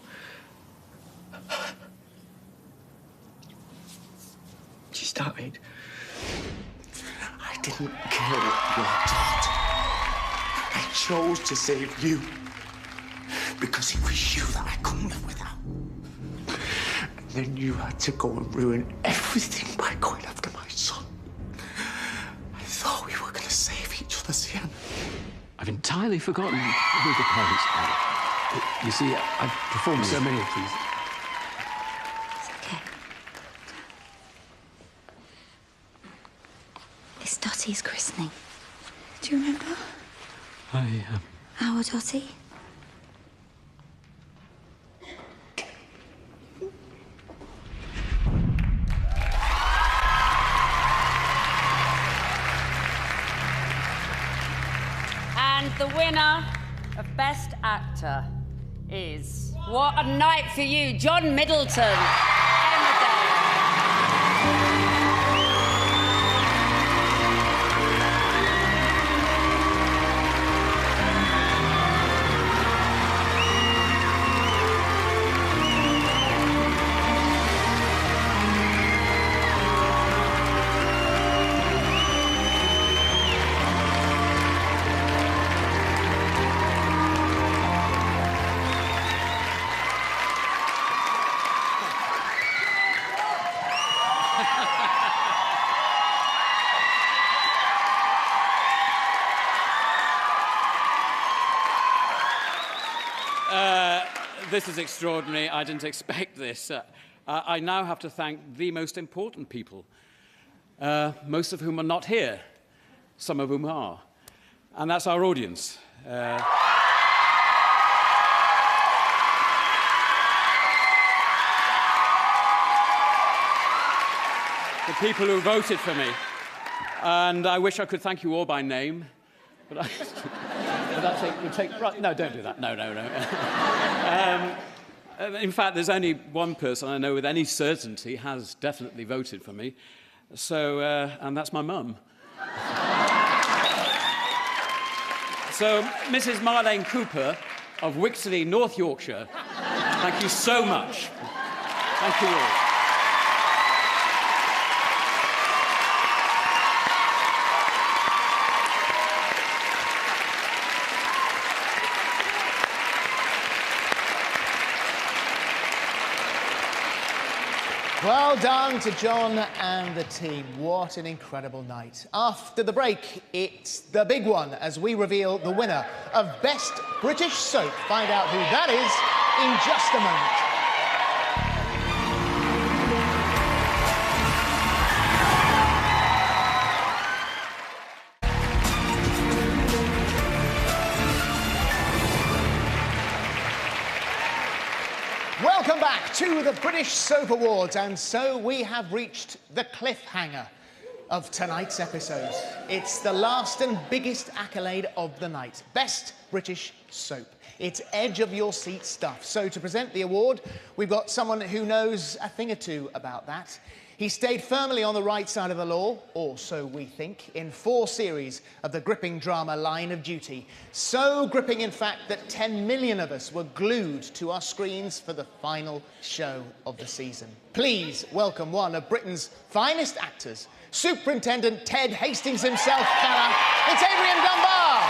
Speaker 19: she's died.
Speaker 20: I didn't kill your daughter. I chose to save you because it was you that I couldn't live without. And then you had to go and ruin everything by going after my son. Luciana.
Speaker 19: I've entirely forgotten who the parents are. You see, I've performed so many of these.
Speaker 5: It's Dottie's christening. Do you remember? Our Dottie?
Speaker 6: And the winner of Best Actor is... What a night for you, John Middleton.
Speaker 12: This is extraordinary. I didn't expect this. I now have to thank the most important people, most of whom are not here, some of whom are. And that's our audience. The people who voted for me. And I wish I could thank you all by name, but right, no, don't do that. No. In fact, there's only one person I know with any certainty has definitely voted for me. So, and that's my mum. So, Mrs. Marlene Cooper of Wixley, North Yorkshire, thank you so much. Thank you all.
Speaker 4: Well done to John and the team. What an incredible night. After the break, it's the big one as we reveal the winner of Best British Soap. Find out who that is in just a moment. Welcome back to the British Soap Awards, and so we have reached the cliffhanger of tonight's episode. It's the last and biggest accolade of the night, Best British Soap. It's edge-of-your-seat stuff. So to present the award, we've got someone who knows a thing or two about that. He stayed firmly on the right side of the law, or so we think, in 4 series of the gripping drama Line of Duty. So gripping, in fact, that 10 million of us were glued to our screens for the final show of the season. Please welcome one of Britain's finest actors, Superintendent Ted Hastings himself, fella. It's Adrian Dunbar!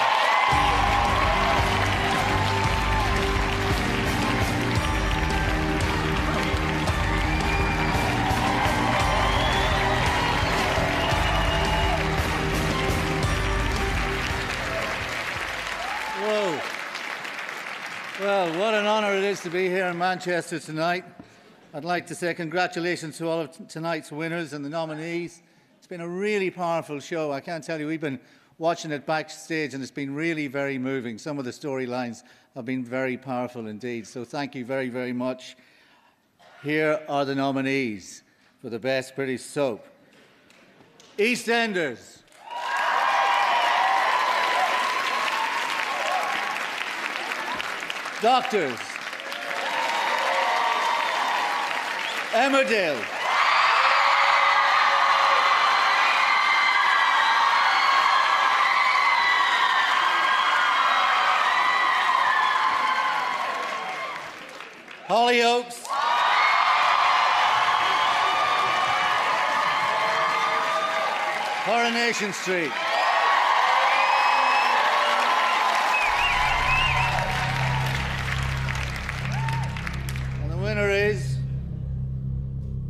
Speaker 18: Whoa. Well, what an honour it is to be here in Manchester tonight. I'd like to say congratulations to all of tonight's winners and the nominees. It's been a really powerful show. I can't tell you, we've been watching it backstage and it's been really very moving. Some of the storylines have been very powerful indeed. So thank you very, very much. Here are the nominees for the Best British Soap. EastEnders. Doctors. Emmerdale. Hollyoaks. Coronation Street.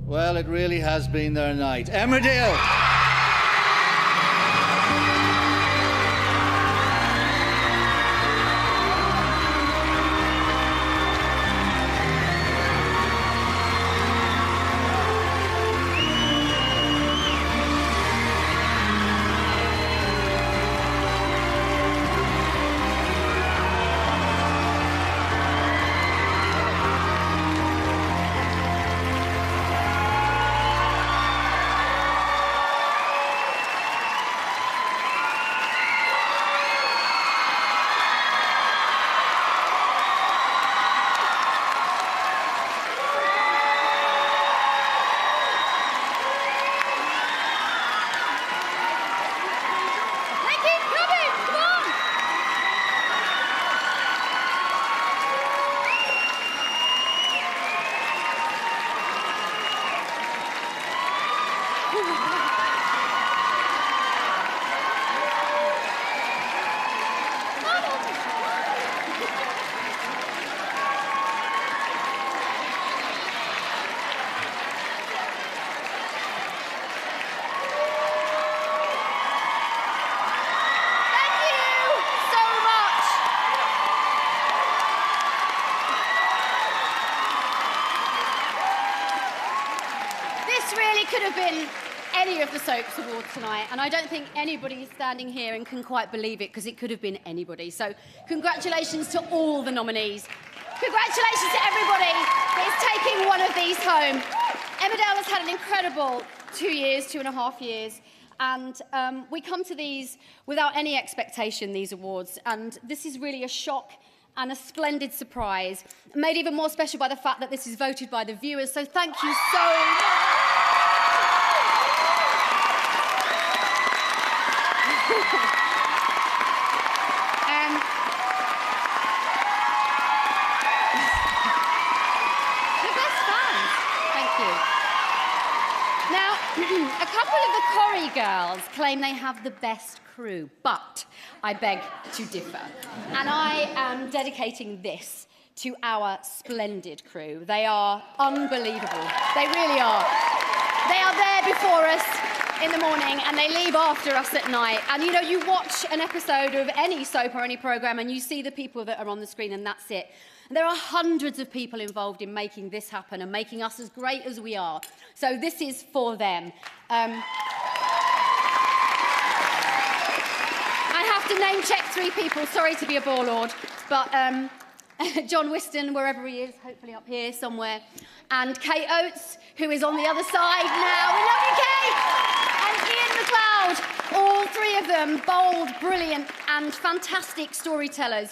Speaker 18: Well, it really has been their night. Emmerdale!
Speaker 7: Could have been any of the Soaps Awards tonight, and I don't think anybody is standing here and can quite believe it, because it could have been anybody. So congratulations to all the nominees. Congratulations to everybody that is taking one of these home. Emmerdale has had an incredible 2.5 years, and we come to these without any expectation, these awards, and this is really a shock and a splendid surprise, made even more special by the fact that this is voted by the viewers, so thank you so much. The best fans. Thank you. Now, a couple of the Corrie girls claim they have the best crew, but I beg to differ. And I am dedicating this to our splendid crew. They are unbelievable. They really are. They are there before us in the morning and they leave after us at night. And you know, you watch an episode of any soap or any programme and you see the people that are on the screen and that's it. And there are hundreds of people involved in making this happen and making us as great as we are. So this is for them. I have to name check 3 people. Sorry to be a bore lord, but John Whiston, wherever he is, hopefully up here somewhere, and Kate Oates, who is on the other side now. We love you, Kate! And Ian McLeod, all 3 of them, bold, brilliant, and fantastic storytellers.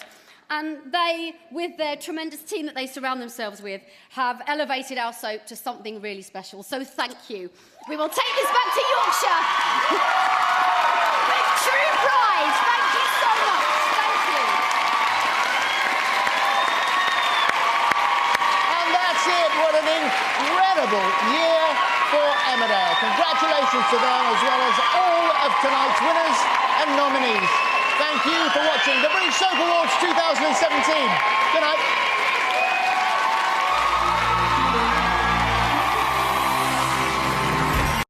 Speaker 7: And they, with their tremendous team that they surround themselves with, have elevated our soap to something really special. So thank you. We will take this back to Yorkshire with true pride. Thank you so much. Thank you.
Speaker 4: And that's it. What an incredible year for Emmerdale. Congratulations to them, as well as all of tonight's winners and nominees. Thank you for watching the British Soap Awards 2017. Good night.